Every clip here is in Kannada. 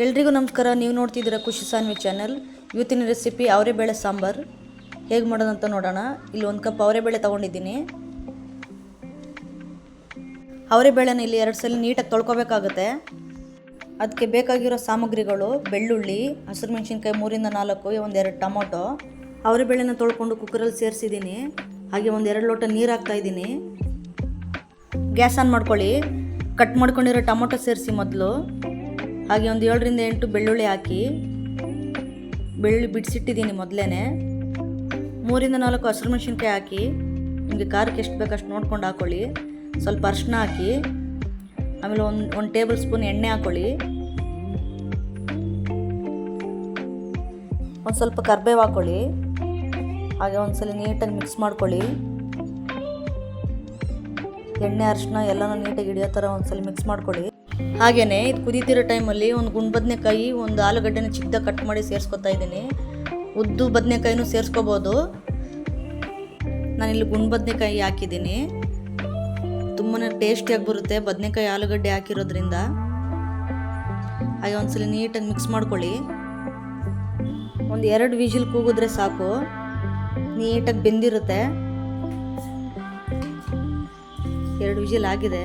ಎಲ್ರಿಗೂ ನಮಸ್ಕಾರ. ನೀವು ನೋಡ್ತಿದ್ದೀರಾ ಖುಷಿ ಸಾನ್ವಿ ಚಾನಲ್. ಇವತ್ತಿನ ರೆಸಿಪಿ ಅವರೆಬೇಳೆ ಸಾಂಬಾರ್ ಹೇಗೆ ಮಾಡೋದಂತ ನೋಡೋಣ. ಇಲ್ಲಿ 1 ಕಪ್ ಅವರೆಬೇಳೆ ತೊಗೊಂಡಿದ್ದೀನಿ. ಅವರೆಬೇಳೆನ ಇಲ್ಲಿ 2 ಸಲ ನೀಟಾಗಿ ತೊಳ್ಕೊಬೇಕಾಗುತ್ತೆ. ಅದಕ್ಕೆ ಬೇಕಾಗಿರೋ ಸಾಮಗ್ರಿಗಳು: ಬೆಳ್ಳುಳ್ಳಿ, ಹಸಿರು ಮೆಣಸಿನ್ಕಾಯಿ 3 ಇಂದ 4, 1-2 ಟೊಮೊಟೊ. ಅವರೆಬೇಳೆನ ತೊಳ್ಕೊಂಡು ಕುಕ್ಕರಲ್ಲಿ ಸೇರಿಸಿದ್ದೀನಿ. ಹಾಗೆ 1-2 ಲೋಟ ನೀರು ಹಾಕ್ತಾ ಇದ್ದೀನಿ. ಗ್ಯಾಸ್ ಆನ್ ಮಾಡ್ಕೊಳ್ಳಿ. ಕಟ್ ಮಾಡ್ಕೊಂಡಿರೋ ಟೊಮೊಟೊ ಸೇರಿಸಿ ಮೊದಲು. ಹಾಗೆ 7ರಿಂದ 8 ಬೆಳ್ಳುಳ್ಳಿ ಹಾಕಿ ಬೆಳ್ಳುಳ್ಳಿ ಬಿಡಿಸಿಟ್ಟಿದ್ದೀನಿ ಮೊದಲೇ. 3ಇಂದ 4 ಹಸಿರು ಮೆಣಸಿನ್ಕಾಯಿ ಹಾಕಿ ನಿಮಗೆ ಖಾರಕ್ಕೆ ಎಷ್ಟು ಬೇಕಷ್ಟು ನೋಡ್ಕೊಂಡು ಹಾಕ್ಕೊಳ್ಳಿ. ಸ್ವಲ್ಪ ಅರಿಶಿನ ಹಾಕಿ, ಆಮೇಲೆ ಒಂದು ಟೇಬಲ್ ಸ್ಪೂನ್ ಎಣ್ಣೆ ಹಾಕ್ಕೊಳ್ಳಿ. ಒಂದು ಸ್ವಲ್ಪ ಕರಿಬೇವು ಹಾಕ್ಕೊಳ್ಳಿ. ಹಾಗೆ ಒಂದ್ಸಲ ನೀಟಾಗಿ ಮಿಕ್ಸ್ ಮಾಡ್ಕೊಳ್ಳಿ. ಎಣ್ಣೆ ಅರಿಶಿನ ಎಲ್ಲನೂ ನೀಟಾಗಿ ಹಿಡಿಯೋ ಥರ ಒಂದ್ಸಲ ಮಿಕ್ಸ್ ಮಾಡ್ಕೊಳ್ಳಿ. ಹಾಗೆಯೇ ಇದು ಕುದೀತಿರೋ ಟೈಮಲ್ಲಿ ಒಂದು ಗುಂಡು ಬದನೆಕಾಯಿ, ಒಂದು ಆಲೂಗಡ್ಡೆನ ಚಿಕ್ಕದಾಗಿ ಕಟ್ ಮಾಡಿ ಸೇರಿಸ್ಕೊತಾ ಇದ್ದೀನಿ. ಉದ್ದು ಬದನೆಕಾಯಿನೂ ಸೇರಿಸ್ಕೋಬೋದು. ನಾನಿಲ್ಲಿ ಗುಂಡು ಬದನೆಕಾಯಿ ಹಾಕಿದ್ದೀನಿ. ತುಂಬಾ ಟೇಸ್ಟಿಯಾಗಿ ಬರುತ್ತೆ ಬದನೆಕಾಯಿ ಆಲೂಗಡ್ಡೆ ಹಾಕಿರೋದ್ರಿಂದ. ಹಾಗೆ ಒಂದ್ಸಲ ನೀಟಾಗಿ ಮಿಕ್ಸ್ ಮಾಡ್ಕೊಳ್ಳಿ. 1-2 ವಿಜಿಲ್ ಕೂಗಿದ್ರೆ ಸಾಕು, ನೀಟಾಗಿ ಬೆಂದಿರುತ್ತೆ. 2 ವಿಜಿಲ್ ಆಗಿದೆ.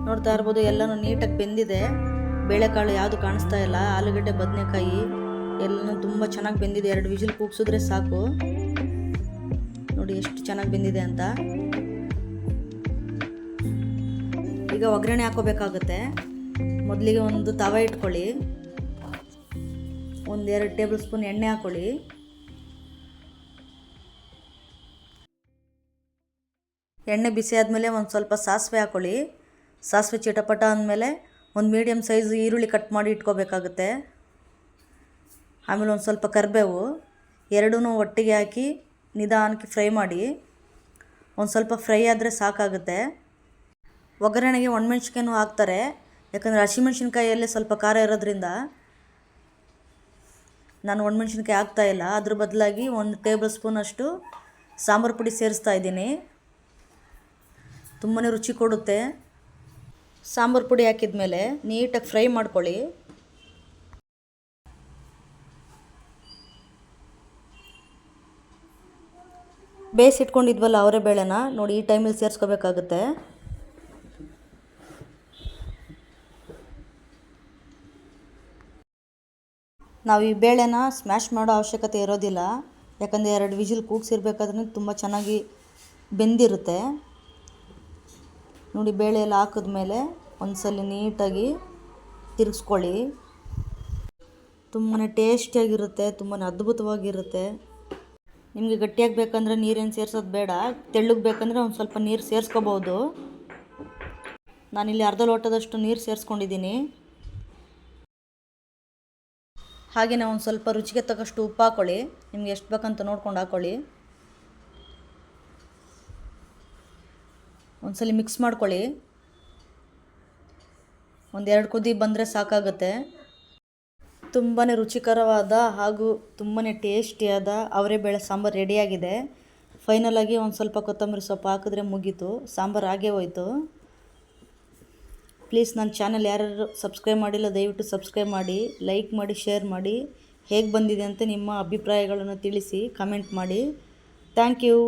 ನೋಡ್ತಾ ಇರ್ಬೋದು, ಎಲ್ಲನೂ ನೀಟಾಗಿ ಬೆಂದಿದೆ. ಬೇಳೆಕಾಳು ಯಾವುದು ಕಾಣಿಸ್ತಾ ಇಲ್ಲ. ಆಲೂಗಡ್ಡೆ ಬದನೆಕಾಯಿ ಎಲ್ಲನೂ ತುಂಬ ಚೆನ್ನಾಗಿ ಬೆಂದಿದೆ. 2 ವಿಜಿಲ್ ಕೂಗಿಸಿದ್ರೆ ಸಾಕು. ನೋಡಿ ಎಷ್ಟು ಚೆನ್ನಾಗಿ ಬೆಂದಿದೆ ಅಂತ. ಈಗ ಒಗ್ಗರಣೆ ಹಾಕೋಬೇಕಾಗುತ್ತೆ. ಮೊದಲಿಗೆ ಒಂದು ತವ ಇಟ್ಕೊಳ್ಳಿ. 1-2 ಟೇಬಲ್ ಸ್ಪೂನ್ ಎಣ್ಣೆ ಹಾಕ್ಕೊಳ್ಳಿ. ಎಣ್ಣೆ ಬಿಸಿ ಆದಮೇಲೆ ಒಂದು ಸ್ವಲ್ಪ ಸಾಸಿವೆ ಹಾಕ್ಕೊಳ್ಳಿ. ಸಾಸಿವೆ ಚಿಟಪಟ ಅಂದಮೇಲೆ ಒಂದು ಮೀಡಿಯಮ್ ಸೈಜ್ ಈರುಳ್ಳಿ ಕಟ್ ಮಾಡಿ ಇಟ್ಕೋಬೇಕಾಗುತ್ತೆ. ಆಮೇಲೆ ಒಂದು ಸ್ವಲ್ಪ ಕರಿಬೇವು, ಎರಡೂ ಒಟ್ಟಿಗೆ ಹಾಕಿ ನಿಧಾನಕ್ಕೆ ಫ್ರೈ ಮಾಡಿ. ಒಂದು ಸ್ವಲ್ಪ ಫ್ರೈ ಆದರೆ ಸಾಕಾಗುತ್ತೆ. ಒಗ್ಗರಣೆಗೆ ಒಣಮೆಣ್ಸಿನ್ಕಾಯಿನೂ ಹಾಕ್ತಾರೆ, ಯಾಕಂದರೆ ಹಸಿಮೆಣ್ಸಿನ್ಕಾಯಿಯಲ್ಲೇ ಸ್ವಲ್ಪ ಖಾರ ಇರೋದ್ರಿಂದ ನಾನು ಒಣಮೆಣ್ಸಿನ್ಕಾಯಿ ಹಾಕ್ತಾಯಿಲ್ಲ. ಅದ್ರ ಬದಲಾಗಿ 1 ಟೇಬಲ್ ಸ್ಪೂನ್ ಅಷ್ಟು ಸಾಂಬಾರು ಪುಡಿ ಸೇರಿಸ್ತಾ ಇದ್ದೀನಿ. ತುಂಬಾ ರುಚಿ ಕೊಡುತ್ತೆ. ಸಾಂಬಾರು ಪುಡಿ ಹಾಕಿದ ಮೇಲೆ ನೀಟಾಗಿ ಫ್ರೈ ಮಾಡ್ಕೊಳ್ಳಿ. ಬೇಯಿಸಿಟ್ಕೊಂಡಿದ್ವಲ್ಲ ಅವರೆಬೇಳೆನ ನೋಡಿ ಈ ಟೈಮಲ್ಲಿ ಸೇರಿಸ್ಕೋಬೇಕಾಗುತ್ತೆ. ನಾವು ಈ ಬೇಳೆನ ಸ್ಮ್ಯಾಶ್ ಮಾಡೋ ಅವಶ್ಯಕತೆ ಇರೋದಿಲ್ಲ, ಯಾಕಂದರೆ 2 ವಿಜಿಲ್ ಕೂಗಿಸಿರ್ಬೇಕಾದ್ರೆ ತುಂಬ ಚೆನ್ನಾಗಿ ಬೆಂದಿರುತ್ತೆ. ನೋಡಿ ಬೇಳೆ ಎಲ್ಲ ಹಾಕಿದ್ಮೇಲೆ ಒಂದ್ಸಲ ನೀಟಾಗಿ ತಿರುಗಿಸ್ಕೊಳ್ಳಿ. ತುಂಬಾ ಟೇಸ್ಟಿಯಾಗಿರುತ್ತೆ, ತುಂಬಾ ಅದ್ಭುತವಾಗಿರುತ್ತೆ. ನಿಮಗೆ ಗಟ್ಟಿಯಾಗಿ ಬೇಕಂದರೆ ನೀರೇನು ಸೇರಿಸೋದು ಬೇಡ. ತೆಳ್ಳಗೆ ಬೇಕಂದರೆ ಒಂದು ಸ್ವಲ್ಪ ನೀರು ಸೇರಿಸ್ಕೋಬೋದು. ನಾನಿಲ್ಲಿ ಅರ್ಧ ಲೋಟದಷ್ಟು ನೀರು ಸೇರಿಸ್ಕೊಂಡಿದ್ದೀನಿ. ಹಾಗೆಯೇ ಒಂದು ಸ್ವಲ್ಪ ರುಚಿಗೆ ತಕ್ಕಷ್ಟು ಉಪ್ಪು ಹಾಕ್ಕೊಳ್ಳಿ. ನಿಮ್ಗೆ ಎಷ್ಟು ಬೇಕಂತ ನೋಡ್ಕೊಂಡು ಹಾಕ್ಕೊಳ್ಳಿ. ಒಂದ್ಸಲ ಮಿಕ್ಸ್ ಮಾಡ್ಕೊಳ್ಳಿ. 1-2 ಕುದಿ ಬಂದರೆ ಸಾಕಾಗುತ್ತೆ. ತುಂಬಾ ರುಚಿಕರವಾದ ಹಾಗೂ ತುಂಬಾ ಟೇಸ್ಟಿಯಾದ ಅವರೆಬೇಳೆ ಸಾಂಬಾರು ರೆಡಿಯಾಗಿದೆ. ಫೈನಲಾಗಿ ಒಂದು ಸ್ವಲ್ಪ ಕೊತ್ತಂಬರಿ ಸೊಪ್ಪು ಹಾಕಿದ್ರೆ ಮುಗೀತು, ಸಾಂಬಾರು ಆಗೇ ಹೋಯಿತು. ಪ್ಲೀಸ್ ನನ್ನ ಚಾನಲ್ ಯಾರ್ಯಾರು ಸಬ್ಸ್ಕ್ರೈಬ್ ಮಾಡಿಲ್ಲ ದಯವಿಟ್ಟು ಸಬ್ಸ್ಕ್ರೈಬ್ ಮಾಡಿ, ಲೈಕ್ ಮಾಡಿ, ಶೇರ್ ಮಾಡಿ. ಹೇಗೆ ಬಂದಿದೆ ಅಂತ ನಿಮ್ಮ ಅಭಿಪ್ರಾಯಗಳನ್ನು ತಿಳಿಸಿ ಕಮೆಂಟ್ ಮಾಡಿ. Thank you.